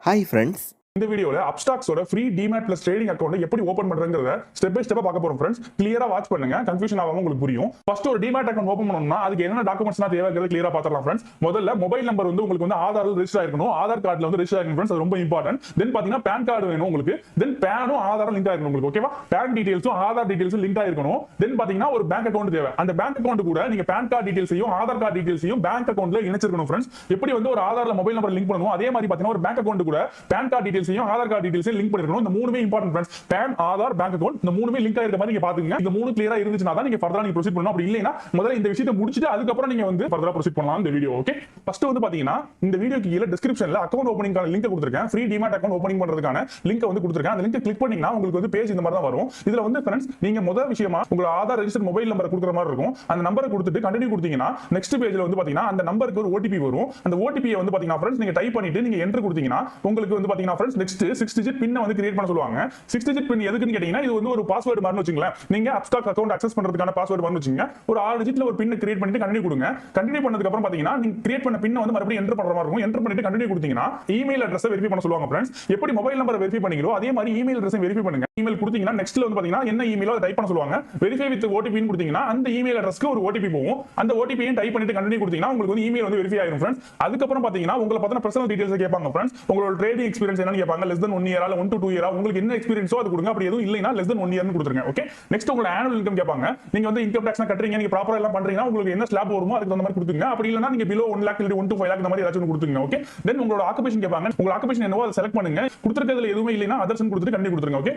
Hi friends. இந்த வீடியோல அப்ஸ்டாக்ஸோட free demat plus trading account எப்படி ஓபன் பண்றதுங்கறத ஸ்டெப் பை ஸ்டெப்பா பார்க்க போறோம் ஃப்ரெண்ட்ஸ். கிளியரா வாட்ச் பண்ணுங்க, கன்ஃபியூஷன் ஆகாம உங்களுக்கு புரியும். ஃபர்ஸ்ட் ஒரு டிமேட் அக்கௌண்ட் ஓபன் பண்ணனும்னா அதுக்கு என்ன டாக்குமெண்ட்ஸ்லாம் தேவைங்கிறத கிளியரா பார்த்துடலாம் ஃப்ரெண்ட்ஸ். முதல்ல மொபைல் நம்பர் வந்து உங்களுக்கு வந்து ஆதார்ல ரெஜிஸ்டர் ஆயிருக்கணும். ஆதார் கார்டுல வந்து ரெஜிஸ்டர் ஆயிருக்கணும் ஃப்ரெண்ட்ஸ், அது ரொம்ப இம்பார்ட்டன்ட். தென் பாத்தீங்கன்னா பான் கார்டு வேணும் உங்களுக்கு. தென் பானும் ஆதாரும் லிங்க் ஆயிருக்கணும் உங்களுக்கு. ஓகேவா? பான் டீடைல்ஸும் ஆதார் டீடைல்ஸும் லிங்க் ஆயிருக்கணும். தென் பாத்தீங்கன்னா ஒரு பேங்க் அக்கௌண்ட் தேவை. அந்த பேங்க் அக்கௌண்ட் கூட நீங்க பான் கார்டு டீடைல்ஸையும் ஆதார் கார்டு டீடைல்ஸையும் பேங்க் அக்கௌண்ட்ல இணைச்சிருக்கணும் ஃப்ரெண்ட்ஸ். எப்படி வந்து ஒரு ஆதார்ல மொபைல் நம்பர் லிங்க் பண்ணுவோம் அதே மாதிரி பாத்தீங்கன்னா ஒரு பேங்க் அக்கௌண்ட் கூட பான் கார்டு டீடைல்ஸையும் ஆதார் கார்டு டீடைல்ஸையும் லிங்க் பண்ணிருக்கணும். இந்த மூணுமே important friends. PAN Aadhaar bank account இந்த மூணுமே லிங்க் ஆயிருக்க மாதிரி நீங்க பாத்துக்கங்க. இந்த மூணு கிளியரா இருந்துச்சுனா தான் நீங்க ஃபர்தரா நீங்க ப்ரோசீட் பண்ணணும். அப்படி இல்லைனா முதல்ல இந்த விஷயத்தை முடிச்சிட்டு அதுக்கு அப்புறம் நீங்க வந்து ஃபர்தரா ப்ரோசீட் பண்ணலாம் இந்த வீடியோ. ஓகே, ஃபர்ஸ்ட் வந்து பாத்தீங்கன்னா இந்த வீடியோக்கு கீழ டிஸ்கிரிப்ஷன்ல அக்கௌண்ட் ஓபனிங்கான லிங்க் கொடுத்திருக்கேன். ஃப்ரீ டிமேட் அக்கௌண்ட் ஓபனிங் பண்றதுக்கான லிங்க் வந்து கொடுத்திருக்கேன். அந்த லிங்க் கிளிக் பண்ணீங்கன்னா உங்களுக்கு வந்து பேஜ் இந்த மாதிரி தான் வரும். இதுல வந்து ஃப்ரெண்ட்ஸ் நீங்க முதல் விஷயமா உங்க ஆதார் ரெஜிஸ்டர் மொபைல் நம்பர் கொடுக்குற மாதிரி இருக்கும். அந்த நம்பரை கொடுத்துட்டு கண்டினியூ கொடுத்தீங்கன்னா நெக்ஸ்ட் பேஜ்ல வந்து பாத்தீங்கன்னா அந்த நம்பருக்கு ஒரு ஓடிபி வரும். அந்த ஓடிபியை வந்து பாத்தீங்கன்னா ஃப்ரெண்ட்ஸ் நீங்க டைப் பண்ணிட்டு நீங்க என்டர் கொடுத்தீங்கன்னா உங்களுக்கு வந்து பாத்தீங்கன்னா ஃப்ரெண்ட்ஸ் நெக்ஸ்ட் 6 டிஜிட் பின் வந்து கிரியேட் பண்ண சொல்லுவாங்க. 6 டிஜிட் பின் எதுக்குன்னு கேட்டீங்கன்னா இது வந்து ஒரு பாஸ்வேர்ட் மாதிரி வச்சுங்களேன். நீங்க அப்ஸ்டாக்ஸ் அக்கௌண்ட் அக்சஸ் பண்றதுக்கான பாஸ்வேர்ட் மாதிரி வச்சுங்க. ஒரு 6 டிஜிட்ல ஒரு பின் கிரியேட் பண்ணிட்டு கண்டினியூ கொடுங்க. கண்டினியூ பண்ணதுக்கு அப்புறம் பாத்தீங்கன்னா நீங்க கிரியேட் பண்ண பின் வந்து மறுபடியும் என்டர் பண்ற மாதிரி இருக்கும். என்டர் பண்ணிட்டு கண்டினியூ கொடுத்தீங்கன்னா இமெயில் அட்ரஸ் வெரிஃபை பண்ண சொல்லுவாங்க ஃப்ரெண்ட்ஸ். எப்படி மொபைல் நம்பர் வெரிஃபை பண்ணீங்களோ அதே மாதிரி இமெயில் அட்ரஸ் வெரிஃபை பண்ணுங்க. இமெயில் கொடுத்தீங்கன்னா நெக்ஸ்ட்ல வந்து பாத்தீங்கன்னா என்ன இமெயிலோ அதை டைப் பண்ண சொல்லுவாங்க. வெரிஃபை வித் ஓடிபி கொடுத்தீங்கன்னா அந்த இமெயில் அட்ரஸ்க்கு ஒரு ஓடிபி போகும். அந்த ஓடிபியை டைப் பண்ணிட்டு கண்டினியூ கொடுத்தீங்கன்னா உங்களுக்கு வந்து இமெயில் வந்து வெரிஃபை ஆயிரும் ஃப்ரெண்ட்ஸ். அதுக்கப்புறம் பாத்தீங்கன்னா உங்களை பத்தின பர்சனல் டீடைல்ஸ் கேட்பாங்க ஃப்ரெண்ட்ஸ். உங்களோட ட்ரேடிங் எக்ஸ்பீரியன்ஸ் என்னன்னு கேட்பாங்க. லெஸ் தென் 1 இயரா இல்ல 1 to 2 இயரா உங்களுக்கு என்ன எக்ஸ்பீரியன்ஸோ அது கொடுங்க. அப்படி எதுவும் இல்லைனா லெஸ் தென் 1 இயர்னு கொடுத்துருங்க. ஓகே, நெக்ஸ்ட் உங்களோட ஆனுவல் இன்கம் கேட்பாங்க. நீங்க வந்து இன்கம் டாக்ஸ் கட்டுறீங்க, நீங்க ப்ராப்பரா எல்லாம் பண்றீங்கன்னா உங்களுக்கு என்ன ஸ்லாப் வருமோ அதுக்கு அந்த மாதிரி கொடுத்துங்க. அப்படி இல்லனா நீங்க பிலோ 1 lakh இல்ல 1 to 5 lakh இந்த மாதிரி ஏதாச்சும் கொடுத்துங்க. ஓகே, தென் உங்களோட ஆக்குபேஷன் கேட்பாங்க. உங்க ஆக்குபேஷன் என்னவோ அதை செலக்ட் பண்ணுங்க. கொடுத்திருக்கிறதுல எதுவுமே இல்லைனா அதர்ஸ்னு கொடுத்துட்டு கண்டினியூ கொடுத்துருங்க. ஓகே,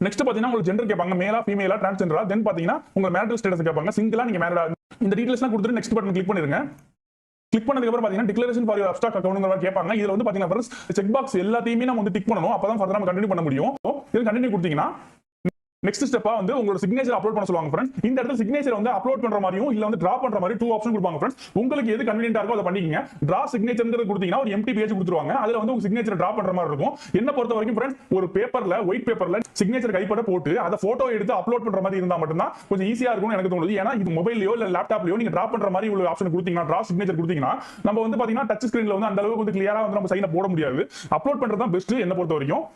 நெக்ஸ்ட் பாத்தீங்கன்னா உங்களுக்கு ஜெண்டர் கேட்பாங்க. மேலா ஃபீமேலா டிரான்ஸ்ஜெண்டரா. தென் பாத்தீங்கன்னா உங்க மேரிட்டல் ஸ்டேட்டஸ் கேட்பாங்க. சிங்கிளா நீங்க மேரிடா. இந்த டீடைல்ஸ்லாம் கொடுத்துட்டு நெக்ஸ்ட் பட்டன் கிளிக் பண்ணிருங்க. கிளிக் பண்ணதுக்கு அப்புறம் பாத்தீங்கன்னா declaration for your Upstox account கேட்பாங்க. இதுல வந்து பாத்தீங்கன்னா ஃப்ரெண்ட்ஸ் செக் பாக்ஸ் எல்லாத்தையுமே நம்ம வந்து டிக் பண்ணனும். அப்பதான் ஃபர்தரா நம்ம கண்டினியூ பண்ண முடியும். இது கண்டினியூ கொடுத்தீங்கன்னா நெக்ஸ்ட் ஸ்டெப்பா வந்து உங்களோட சிக்னேச்சர் அப்லோட் பண்ண சொல்லுவாங்க ஃப்ரெண்ட்ஸ். இந்த இடத்துல சிக்னேச்சர் வந்து அப்லோட் பண்ற மாதிரியும் இல்ல வந்து டிரா பண்ற மாதிரி 2 ஆப்ஷன் கொடுப்பாங்க ஃப்ரெண்ட்ஸ். உங்களுக்கு எது கன்வீனியன்ட்டா இருக்கோ அதை பண்ணிக்கங்க. டிரா சிக்னேச்சர்ங்கிறது கொடுத்தீங்கன்னா ஒரு எம்டி பேஜ் கொடுத்துருவாங்க. அதுல வந்து உங்க சிக்னேச்சர் டிரா பண்ற மாதிரி இருக்கும். என்ன பொறுத்த வரைக்கும் ஃப்ரெண்ட்ஸ் ஒரு பேப்பர்ல ஒயிட் பேப்பர்ல சிக்னேச்சர் கைப்பட போட்டு அதை போட்டோ எடுத்து அப்லோட் பண்ற மாதிரி இருந்தா மட்டும் தான் கொஞ்சம் ஈஸியா இருக்கும்னு எனக்கு தோணுது. ஏன்னா இது மொபைல்லயோ இல்ல லேப்டாப்லயோ நீங்க டிரா பண்ற மாதிரி உள்ள ஆப்ஷன் கொடுத்தீங்கன்னா டிரா சிக்னேச்சர் கொடுத்தீங்கன்னா நம்ம வந்து பாத்தீங்கன்னா டச் ஸ்கிரீன்ல வந்து அந்த அளவுக்கு வந்து கிளியரா வந்து நம்ம சைனை போட முடியாது. அப்லோட் பண்றது தான் பெஸ்ட் என்ன பொறுத்த வரைக்கும்.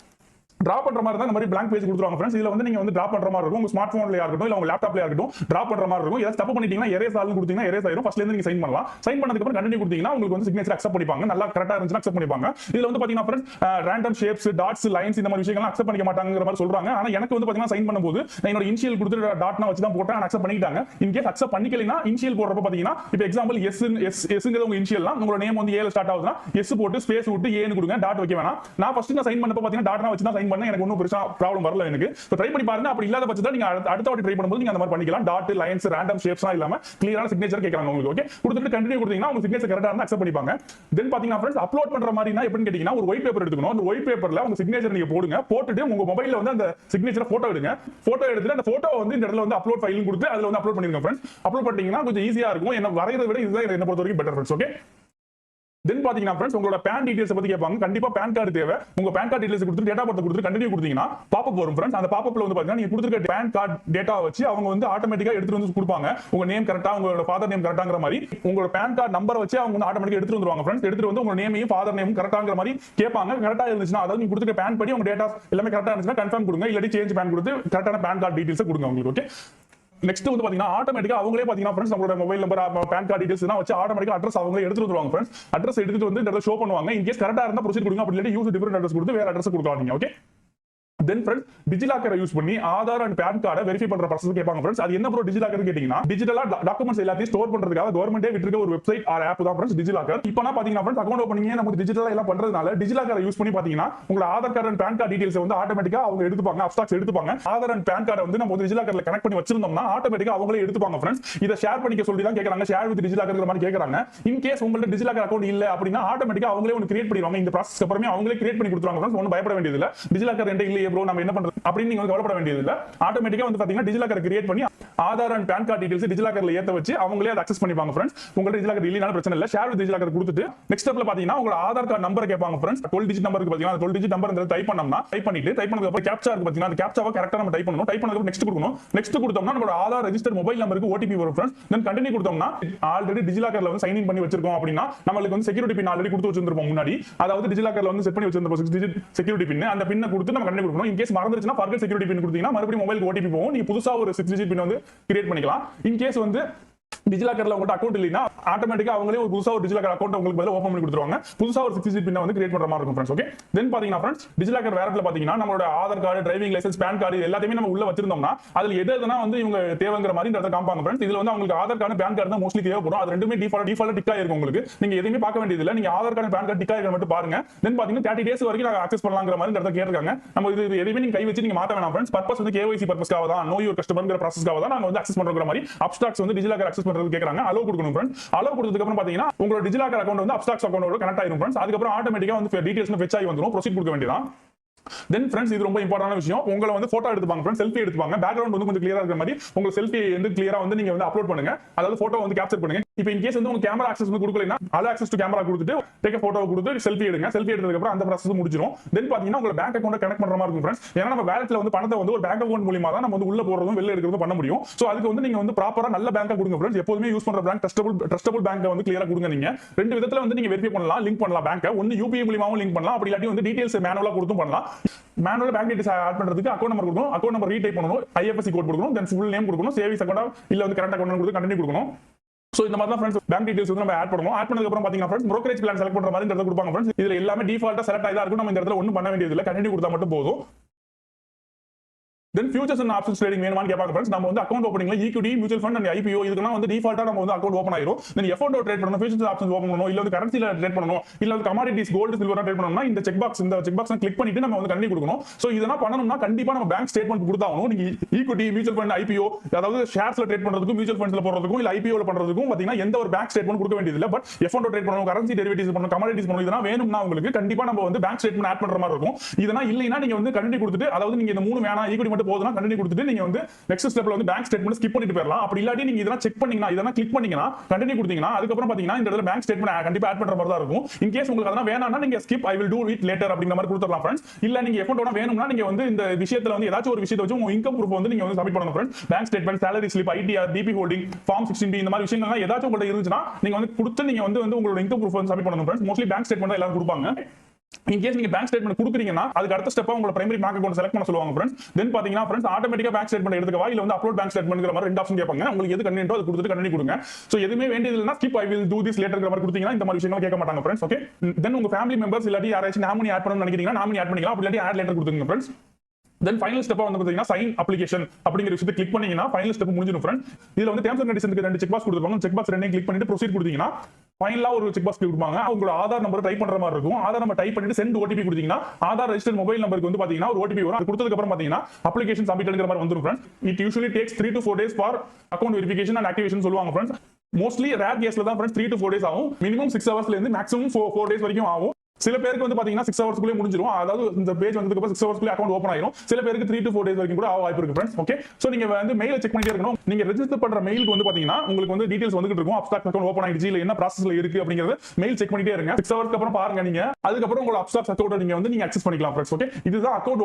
டிரா பண்ற மாதிரி தான் இந்த மாதிரி blank பேஜ் கொடுத்துருவாங்க ஃப்ரெண்ட்ஸ். இதுல வந்து நீங்க வந்து டிரா பண்ற மாதிரி இருக்கும். உங்க ஸ்மார்ட் போன்லயா இருக்கட்டும் இல்ல உங்க லேப்டாப்லயா இருக்கட்டும் டிரா பண்ற மாதிரி இருக்கும். ஏதாவது தப்பு பண்ணிட்டீங்கன்னா எரேஸ் ஆல்னு கொடுத்தீங்கன்னா எரேஸ் ஆயிரும். ஃபர்ஸ்ட்ல இருந்து நீங்க சைன் பண்ணலாம். சைன் பண்ணதுக்கு அப்புறம் கண்டினியூ கொடுத்தீங்கன்னா உங்களுக்கு வந்து சிக்னேச்சர் அக்செப்ட் பண்ணிப்பாங்க. நல்லா கரெக்ட்டா இருந்துச்சுன்னா அக்செப்ட் பண்ணிப்பாங்க. இதுல வந்து பாத்தீங்கன்னா friends random shapes dots lines இந்த மாதிரி விஷயங்கள்லாம் அக்செப்ட் பண்ணிக்க மாட்டாங்கங்கிற மாதிரி சொல்றாங்க. ஆனா எனக்கு வந்து பாத்தீங்கன்னா சைன் பண்ணும்போது நான் என்னோட இனிஷியல் கொடுத்து டாட்னா வச்சு தான் போட்டேன். அக்செப்ட் பண்ணிட்டாங்க. இன் கேஸ் அக்செப்ட் பண்ணிக்கலைனா இனிஷியல் போடுறப்ப பாத்தீங்கன்னா இப்போ எக்ஸாம்பிள் எஸ்ங்கிறது உங்க இனிஷியல்னா உங்களோட நேம் வந்து ஏல ஸ்டார்ட் ஆகுதுன்னா எஸ் போட்டு ஸ்பேஸ் விட்டு ஏன்னு கொடுங்க. டாட் வைக்க வேணாம். நான் ஃபர்ஸ்ட் நான் சைன் பண்ணப்ப பாத்தீங்கன்னா டாட்னா வச்சு தான் சைன் பண்ணேன். எனக்கு ஒன்றும் பெருசா ப்ராப்ளம் வரல எனக்கு. சோ ட்ரை பண்ணி பாருங்க. அப்படி இல்லாத பட்சத்துல நீங்க அடுத்த வாட்டி ட்ரை பண்ணும்போது நீங்க அந்த மாதிரி பண்ணிக்கலாம். டாட் லைன்ஸ் ரேண்டம் ஷேப்ஸ்லாம் இல்லாம கிளியரான சிக்னேச்சர் கேக்குறாங்க உங்களுக்கு. ஓகே, கொடுத்துட்டு கண்டினியூ கொடுத்தீங்கன்னா உங்க சிக்னேச்சர் கரெக்ட்டா இருந்தா அக்செப்ட் பண்ணிப்பாங்க. தென் பாத்தீங்கன்னா ஃப்ரெண்ட்ஸ் அப்லோட் பண்ற மாதிரினா எப்படின்னு கேட்டீங்கன்னா ஒரு ஒயிட் பேப்பர் எடுத்துக்கணும். அந்த ஒயிட் பேப்பர்ல உங்க சிக்னேச்சர் நீங்க போடுங்க. போட்டுட்டு உங்க மொபைல்ல வந்து அந்த சிக்னேச்சரை போட்டோ எடுங்க. போட்டோ எடுத்துட்டு அந்த போட்டோ வந்து இந்த இடத்துல வந்து அப்லோட் ஃபைல் கொடுத்து அதுல வந்து அப்லோட் பண்ணிருங்க ஃப்ரெண்ட்ஸ். அப்லோட் பண்ணிட்டீங்கன்னா கொஞ்சம் ஈஸியா இருக்கும். என்ன வரையறதை விட இதுதான் என்ன பொறுத்த வரைக்கும் பெட்டர் ஃப்ரெண்ட்ஸ். ஓகே, தென் பாத்தீங்கன்னா ஃப்ரெண்ட்ஸ் உங்களோட பான் டீடைல்ஸ் பத்தி கேட்பாங்க. கண்டிப்பா பான் கார்டு தேவை. உங்க பான் கார்டு டீடைல்ஸ் கொடுத்து டேட்டா பர்த் கொடுத்து கண்டினியூ கொடுத்தீங்கன்னா பாப்பப் வரும் ஃப்ரெண்ட்ஸ். அந்த பாப்பப்ல வந்து பாத்தீங்கன்னா நீங்க கொடுத்திருக்க பான் கார்டு டேட்டா வச்சு அவங்க வந்து ஆட்டோமேட்டிக்கா எடுத்து வந்து கொடுப்பாங்க. உங்க நேம் கரெக்ட்டா உங்களோட ஃபாதர் நேம் கரெக்ட்டாங்கற மாதிரி உங்களோட பான் கார்டு நம்பர் வச்சு அவங்க வந்து ஆட்டோமேட்டிக்கா எடுத்து வந்துருவாங்க ஃப்ரெண்ட்ஸ். எடுத்து வந்து உங்க நேமையும் ஃபாதர் நேமும் கரெக்ட்டாங்கற மாதிரி கேட்பாங்க. கரெக்ட்டா இருந்துச்சுன்னா அதாவது நீங்க கொடுத்திருக்க பான் படி உங்க டேட்டா எல்லாமே கரெக்ட்டா இருந்துச்சுன்னா கன்ஃபார்ம் கொடுங்க. இல்லடி சேஞ்ச் பான் கொடுத்து கரெக்ட்டான பான் கார்டு டீடைல்ஸ் கொடுங்க உங்களுக்கு. ஓகே, நெக்ஸ்ட் வந்து பாத்தீங்கன்னா ஆட்டோமேட்டிக்கா அவங்களே பாத்தீங்கன்னா ஃப்ரெண்ட்ஸ் நம்மளோட mobile number PAN card details எல்லாம் வச்சு ஆட்டோமேட்டிக்கா அட்ரஸ் அவங்களே எடுத்து வந்துருவாங்க ஃப்ரெண்ட்ஸ். அட்ரஸ் எடுத்துட்டு வந்து இந்த இடத்துல ஷோ பண்ணுவாங்க. இன் கேஸ் கரெக்ட்டா இருந்தா ப்ரொசீட் கொடுங்க. அப்படி இல்ல யூஸ் டிஃபரண்ட் அட்ரஸ் கொடுத்து வேற அட்ரஸ் கொடுக்கலாம் நீங்க. ஓகே, தென் ஃப்ரெண்ட்ஸ் டிஜிலாக்கரை யூஸ் பண்ணி ஆதார் அண்ட் பான் கார்டை வெரிஃபை பண்ற ப்ராசஸ் கேட்பாங்க ஃப்ரெண்ட்ஸ். அது என்ன ப்ரோ டிஜிலாக்கர் கேட்டீங்கன்னா டிஜிட்டலா டாக்குமெண்ட்ஸ் எல்லாத்தையும் ஸ்டோர் பண்றதுக்காக கவர்மெண்டே விட்டுருக்க ஒரு வெப்சைட் ஆர் ஆப் தான் ஃப்ரெண்ட்ஸ் டிஜிலாக்கர். இப்போ பாத்தீங்கன்னா ஃப்ரெண்ட்ஸ் அக்கௌண்ட் ஓபனிங் நம்ம டிஜிட்டலா எல்லாம் பண்றதுனால டிஜிலாக்கரை யூஸ் பண்ணி பாத்தீங்கன்னா உங்க Aadhaar card and PAN card details வந்து ஆட்டோமேட்டிக்கா அவங்க எடுத்துப்பாங்க. அப்ஸ்டாக்ஸ் எடுத்துப்பாங்க. ஆதார் அண்ட் பான் கார்டை வந்து நம்ம வந்து டிஜிலாக்கர்ல கனெக்ட் பண்ணி வச்சிருந்தோம்னா ஆட்டோமேட்டிக்கா அவங்களே எடுத்துப்பாங்க ஃப்ரெண்ட்ஸ். இதை ஷேர் பண்ணிக்க சொல்லி தான் கேக்குறாங்க. ஷேர் வித் டிஜிலாக்கர் மாதிரி கேக்குறாங்க. இன் கேஸ் உங்கள்ட்ட டிஜிலாக்கர் அக்கௌண்ட் இல்ல அப்படின்னா ஆட்டோமேட்டிக்கா அவங்களே ஒன்னு கிரியேட் பண்ணிடுவாங்க. இந்த ப்ராசஸ்க்கு அப்புறமே அவங்களே கிரியேட் பண்ணி கொடுத்துருவாங்க ஃப்ரெண்ட்ஸ். ஒன்னும் பயப்பட வேண்டியது இல்ல. டிஜிலாக்கர் என்கிட்ட இல்லையே ப்ரோ நம்ம என்ன பண்றது அப்படின்னு நீங்க கவலைப்பட வேண்டியது இல்ல. ஆட்டோமேட்டிக்கா வந்து பாத்தீங்கன்னா டிஜிலாக்கர் கிரியேட் பண்ணி Aadhaar and PAN card details டிஜிலாக்கர்ல ஏத்த வச்சு அவங்களே அதை அக்சஸ் பண்ணிப்பாங்க ஃப்ரெண்ட்ஸ். உங்க டிஜிலாக்கர் இல்லனாலும் பிரச்சனை இல்ல, ஷேர் வித் டிஜிலாக்கர் கொடுத்துட்டு நெக்ஸ்ட் ஸ்டெப்ல பாத்தீங்கன்னா உங்க ஆதார் கார்டு நம்பர் கேட்பாங்க ஃப்ரெண்ட்ஸ். 12 டிஜிட் நம்பருக்கு பாத்தீங்கன்னா 12 டிஜிட் நம்பர் டைப் பண்ணோம்னா டைப் பண்ணதுக்கு அப்புறம் கேப்சா இருக்கு பாத்தீங்கன்னா அந்த கேப்சாவை கரெக்ட்டா நம்ம டைப் பண்ணனும். டைப் பண்ணதுக்கு நெக்ஸ்ட் கொடுக்கணும். நெக்ஸ்ட் கொடுத்தோம்னா நம்ம ஆதார் ரெஜிஸ்டர் மொபைல் நம்பருக்கு ஓடிபி வரும் ஃப்ரெண்ட்ஸ். தென் கண்டினியூ கொடுத்தோம்னா ஆல்ரெடி டிஜிலாக்கர்ல வந்து சைன் இன் பண்ணி வச்சிருக்கோம் அப்படினா நமக்கு வந்து செக்யூரிட்டி பின் ஆல்ரெடி கொடுத்து வச்சிருப்போம் முன்னாடி. அதாவது டிஜிலாக்கர்ல வந்து செட் பண்ணி வச்சிருப்போம் 6 டிஜிட் செக்யூரிட்டி பின். அந்த பின்னை கொடுத்து நம்ம கண்டினியூ கொடுக்கணும். இன் கேஸ் மறந்துருச்சுனா ஃபர்கெட் செக்யூரிட்டி பின் கொடுத்தீங்கன்னா மறுபடியும் மொபைலுக்கு ஓடிபி போகும். நீங்க புதுசா ஒரு 6 டிஜிட் பின் வந்து கிரியேட் பண்ணிக்கலாம். இன் கேஸ் வந்து டிஜிலாக்கர்ல உங்கள்ட்ட அக்கௌண்ட் இல்லைனா ஆட்டோமேட்டிக்கா அவங்களே ஒரு புதுசா ஒரு டிஜிலாக்கர் அக்கௌண்ட் உங்களுக்கு பதிலா ஓபன் பண்ணி கொடுத்துருவாங்க. புதுசா ஒரு 6 டிஜிட் பின்னை வந்து கிரியேட் பண்ற மாதிரி இருக்கும் ஃப்ரெண்ட்ஸ். ஓகே, தென் பாத்தீங்கன்னா ஃப்ரெண்ட்ஸ் டிஜிலாக்கர் வேலட்ல பாத்தீங்கன்னா நம்மளோட Aadhaar card, driving licence, PAN card எல்லாத்தையுமே நம்ம உள்ள வச்சிருந்தோம்னா அதுல எதுனா வந்து இவங்க தேவைங்கிற மாதிரி இடத்தை காமிப்பாங்க ஃப்ரெண்ட்ஸ். இதுல வந்து உங்களுக்கு ஆதார் கார்டு, பேன் கார்டு தான் மோஸ்ட்லி தேவைப்படும். அது ரெண்டுமே டிஃபால்ட்டா டிக் ஆயிருக்கும் உங்களுக்கு. நீங்க எதுவுமே பார்க்க வேண்டியது இல்ல. நீங்க Aadhaar card, PAN card tick ஆயிருக்க மட்டும் பாருங்க. தென் பாத்தீங்கன்னா 30 டேஸ் வரைக்கும் நாங்க அக்சஸ் பண்ணலாம்ங்கற மாதிரி இடத்தை கேட்டிருக்காங்க. நம்ம இது எதுவுமே நீங்க கை வச்சு நீங்க மாத்த வேணாம் ஃப்ரெண்ட்ஸ். பர்பஸ் வந்து KYC பர்பஸ்க்காக தான், நோ யுவர் கஸ்டமர்ங்கற ப்ராசஸ்க்காக தான் நாங்க வந்து அக்சஸ் பண்றோம்ங்கற மாதிரி Upstox வந்து டிஜிலாக்கர் அக்சஸ் பண்றது கேக்குறாங்க. அலோ கொடுக்கணும் ஃப்ரெண்ட்ஸ். அலோ கொடுத்ததுக்கு அப்புறம் பாத்தீங்கன்னா உங்களோட டிஜிலாக்கர் அக்கௌண்ட் வந்து Upstox அக்கௌண்டோட கனெக்ட் ஆயிரும் ஃப்ரெண்ட்ஸ். அதுக்கு அப்புறம் ஆட்டோமேட்டிக்கா வந்து டீடைல்ஸ் ஃபெட்ச் ஆகி வந்துரும். ப்ரோசீட் கொடுக்க வேண்டியதான். தென் ஃப்ரெண்ட்ஸ் இது ரொம்ப இம்பார்ட்டன்டான விஷயம். உங்களை வந்து போட்டோ எடுத்துப்பாங்க ஃப்ரெண்ட்ஸ், செல்ஃபி எடுத்துப்பாங்க. பேக்ரவுண்ட் வந்து கொஞ்சம் கிளியரா இருக்கிற மாதிரி உங்க செல்ஃபி வந்து கிளியரா வந்து நீங்க வந்து அப்லோட் பண்ணுங்க. அதாவது போட்டோ வந்து கேப்சர் பண்ணுங்க. இப்போ இன் கேஸ் வந்து உங்க கேமரா ஆக்சஸ் வந்து கொடுக்கலனா அலோ ஆக்சஸ் டு கேமரா கொடுத்துட்டு டேக் a photo கொடுத்து செல்ஃபி எடுங்க. செல்ஃபி எடுத்ததுக்கு அப்புறம் அந்த process முடிஞ்சிரும். தென் பாத்தீங்கன்னா உங்க பேங்க் அக்கவுண்ட் கனெக்ட் பண்ற மாதிரி இருக்கும் ஃப்ரெண்ட்ஸ். ஏன்னா நம்ம வாலெட்ல வந்து பணத்தை வந்து ஒரு பேங்க் அக்கவுண்ட் மூலமா தான் நம்ம வந்து உள்ள போறதும் வெளில எடுக்கிறதும் பண்ண முடியும். சோ அதுக்கு வந்து நீங்க வந்து ப்ராப்பரா நல்ல பேங்கா கொடுங்க ஃப்ரெண்ட்ஸ். எப்பவுமே யூஸ் பண்ற பேங்க் ட்ரஸ்டபிள் பேங்கை வந்து கிளியரா கொடுங்க. நீங்க ரெண்டு விதத்துல வந்து நீங்க வெரிஃபை பண்ணலாம், லிங்க் பண்ணலாம் பேங்கை. ஒன்னு UPI மூலமாவும் லிங்க் பண்ணலாம், அப்படி இல்லாட்டி வந்து டீடைல்ஸ் மேனுவலா கொடுத்தும் பண்ணலாம். மேனுவல் பேங்க் டீடைல்ஸ் ஆட் பண்றதுக்கு அக்கவுண்ட் நம்பர் கொடுக்கணும், அக்கவுண்ட் நம்பர் ரீடைப் பண்ணணும், IFSC கோட் கொடுக்கணும், தென் ஃபுல் நேம் கொடுக்கணும், சேவிங்ஸ் அக்கவுண்ட் இல்ல வந்து கரண்ட் அக்கவுண்ட் கொடுத்து கண்டினியூ கொடுக்கணும். சோ இந்த மாதிரி தான் ஃப்ரெண்ட்ஸ் பேங்க் டீடைல்ஸ் வந்து நம்ம ஆட் பண்ணுவோம். ஆட் பண்ணதுக்கு அப்புறம் பாத்தீங்கன்னா ஃப்ரெண்ட்ஸ் brokerage plan செலக்ட் பண்ற மாதிரி இந்த இடத்துல கொடுப்பாங்க ஃப்ரெண்ட்ஸ். இதுல எல்லாமே டிஃபால்ட்டா செலக்ட் ஆயிதா இருக்கும். நம்ம இந்த இடத்துல ஒண்ணும் பண்ண வேண்டியது இல்ல, கண்டினியூ கொடுத்தா மட்டும் போதும். Then futures and options trading வேணுமான்னு கேட்பாங்க ஃப்ரெண்ட்ஸ். நம்ம வந்து அக்கவுண்ட் ஓப்பனிங்ல equity, mutual fund and IPO இதுக்கெல்லாம் வந்து டிஃபால்ட்டா நம்ம வந்து அக்கவுண்ட் ஓப்பன் ஆயிரும். தென் எஃப்ஓ ட்ரேட் பண்ணணும், ஃபியூச்சர்ஸ் ஆப்ஷன்ஸ் ஓப்பன் பண்ணணும், இல்ல வந்து கரன்சில ட்ரேட் பண்ணணும், இல்ல வந்து கமாடிட்டிஸ் கோல்டு சில்வர் ட்ரேட் பண்ணணும்னா இந்த செக் பாக்ஸ் கிளிக் பண்ணிட்டு நம்ம வந்து கண்டினியூ கொடுக்கணும். சோ இதெல்லாம் பண்ணணும்னா கண்டிப்பா நம்ம பேங்க் ஸ்டேட்மெண்ட் கொடுத்தாகணும். நீங்க ஈக்விட்டி, மியூச்சுவல் ஃபண்ட், IPO அதாவது ஷேர்ஸ்ல ட்ரேட் பண்றதுக்கும், மியூச்சுவல் ஃபண்ட்ஸ்ல போறதுக்கும், இல்ல IPO ல பண்றதுக்கும் பாத்தீங்கன்னா எந்த ஒரு பேங்க் ஸ்டேட்மெண்ட் கொடுக்க வேண்டியது இல்ல. பட் எஃப்ஓ ட்ரேட் பண்ணணும், கரன்சி டெரிவேட்டிவ்ஸ் பண்ணணும், கமாடிட்டிஸ் பண்ணணும், இதெல்லாம் வேணும்னா உங்களுக்கு கண்டிப்பா நம்ம வந்து பேங்க் ஸ்டேட்மெண்ட் ஆட் பண்ற மாதிரி இருக்கும். இதெல்லாம் இல்லைனா நீங்க வந்து கண்டினியூ கொடுத்துட்டு, அதாவது நீங்க இந்த மூணு வேணா ஈக்விட்டி மட்டும் போதுனா கண்டினியூ கொடுத்துட்டு நீங்க வந்து நெக்ஸ்ட் ஸ்டெப்ல வந்து பேங்க் ஸ்டேட்மென்ட் ஸ்கிப் பண்ணிட்டு போயிரலாம். அப்படி இல்லாட்டி நீங்க இதெல்லாம் செக் பண்ணீங்கன்னா, இதெல்லாம் கிளிக் பண்ணீங்கன்னா, கண்டினியூ கொடுத்தீங்கன்னா அதுக்கு அப்புறம் பாத்தீங்கன்னா இந்த இடத்துல பேங்க் ஸ்டேட்மென்ட் கண்டிப்பா ஆட் பண்ற மாதிரி தான் இருக்கும். இன் கேஸ் உங்களுக்கு அதெல்லாம் வேணாம்னா நீங்க skip I will to it later அப்படிங்கிற மாதிரி கொடுத்துடலாம் ஃப்ரெண்ட்ஸ். இல்ல நீங்க அக்கவுண்டோட வேணும்னா நீங்க வந்து இந்த விஷயத்துல வந்து ஏதாச்சும் ஒரு விஷயத்தை வச்சு உங்க இன்கம் ப்ரூஃப் வந்து நீங்க வந்து சப்மிட் பண்ணணும் friends. Bank statement, salary slip, ITR, DP holding, form 16B இந்த மாதிரி விஷயங்கள்லாம் ஏதாச்சும் உங்கள்ட்ட இருந்துச்சுன்னா நீங்க வந்து கொடுத்து நீங்க வந்து உங்களோட இன்கம் ப்ரூஃப் வந்து சப்மிட் பண்ணணும் ஃப்ரெண்ட்ஸ். மோஸ்ட்லி பேங்க் ஸ்டேட்மென்ட் தான் எல்லாரும் கொடுப்பாங்க. இன் கேஸ் நீங்க பேங்க் ஸ்டேட்மென்ட் கொடுக்குறீங்கன்னா அதுக்கு அடுத்த ஸ்டெப்பா உங்க பிரைமரி பேங்க் அக்கவுண்ட் செலக்ட் பண்ண சொல்லுவாங்க ஃப்ரெண்ட்ஸ். தென் பாத்தீங்கன்னா ஃப்ரெண்ட்ஸ் ஆட்டோமேட்டிக்கா பேங்க் ஸ்டேட்மென்ட் எடுத்துக்கவா இல்ல வந்து அப்லோட் பேங்க் ஸ்டேட்மென்ட்ங்கற மாதிரி ரெண்டு ஆப்ஷன் கேட்பாங்க. உங்களுக்கு எது கன்வீனியன்ட்டோ அது கொடுத்துட்டு கண்டினியூ கொடுங்க. சோ எதுவுமே வேண்டியது இல்லனா skip I will do this லேட்டர்ங்கற மாதிரி கொடுத்தீங்கன்னா இந்த மாதிரி விஷயங்கள் கேட்க மாட்டாங்க ஃப்ரெண்ட்ஸ். ஓகே, தென் உங்க ஃபேமிலி மெம்பர்ஸ் இல்லாட்டி யாராச்சும் நாமினி ஆட் பண்ணனும்னு நினைக்கிறீங்கன்னா நாமினி ஆட் பண்ணிக்கலாம், அப்படி இல்லாட்டி ஆட் லேட்டர் கொடுத்துங்க ஃப்ரெண்ட்ஸ். தென் ஃபைனல் ஸ்டெப்பா வந்து பாத்தீங்கன்னா சைன் அப்ளிகேஷன் அப்படிங்கிற விஷயத்தை கிளிக் பண்ணீங்கன்னா ஃபைனல் ஸ்டெப் முடிஞ்சிடும் ஃப்ரெண்ட்ஸ். இதுல வந்து டெர்ம்ஸ் அண்ட் கண்டிஷன்ஸ்க்கு ரெண்டு செக் பாக்ஸ் கொடுத்துருப்பாங்க. செக் பாக்ஸ் ரெண்டையும் கிளிக் பண்ணிட்டு ப்ரொசீட் கொடுத்தீங்கன்னா ஃபைனலா ஒரு செக் பாக்ஸ் கொடுப்பாங்க. உங்களோட ஆதார் நம்பர் டைப் பண்ற மாதிரி இருக்கும். ஆதார் நம்பர் டைப் பண்ணிட்டு சென்ட் OTP கொடுத்தீங்கன்னா ஆதார் ரெஜிஸ்டர்ட் மொபைல் நம்பருக்கு வந்து பாத்தீங்கன்னா ஒரு OTP வரும். அது கொடுத்ததுக்கு அப்புறம் பாத்தீங்கன்னா அப்ளிகேஷன் சப்மிட்ங்கிற மாதிரி வந்துரும் friends. It usually takes 3 to 4 days for account verification and activation சொல்லுவாங்க ஃப்ரெண்ட்ஸ். மோஸ்ட்லி ரேர் கேஸ்ல தான் ஃப்ரெண்ட்ஸ் 3 to 4 days ஆகும். மினிமம் 6 ஹவர்ஸ்ல இருந்து மேக்ஸிமம் 4 days வரைக்கும் ஆகும். சில பேருக்கு வந்து பாத்தீங்கன்னா 6 ஹவர்ஸ்க்குள்ளே முடிஞ்சிரும். அதாவது இந்த பேஜ் வந்ததுக்கு அப்புறம் 6 ஹவர்ஸ்க்குள்ளே அக்கவுண்ட் ஓபன் ஆயிரும். சில பேருக்கு 3 to 4 days வரைக்கும் கூட ஆக வாய்ப்பு இருக்கு ஃப்ரெண்ட்ஸ். ஓகே, சோ நீங்க வந்து மெயில செக் பண்ணிட்டே இருக்கணும். நீங்க ரெஜிஸ்டர் பண்ற மெயிலுக்கு வந்து பாத்தீங்கன்னா உங்களுக்கு வந்து டீடைல்ஸ் வந்துட்டு இருக்கும். Upstox அக்கவுண்ட் ஓபன் ஆயிடுச்சு இல்ல என்ன ப்ராசஸ்ல இருக்கு அப்படிங்கறது மெயில் செக் பண்ணிட்டே இருங்க. 6 ஹவர்ஸ்க்கு அப்புறம் பாருங்க. நீங்க அதுக்கு அப்புறம் உங்க Upstox அக்கவுண்ட் நீங்க அக்சஸ் பண்ணிக்கலாம் ஃப்ரெண்ட்ஸ். ஓகே, இதுதான் அக்கவுண்ட்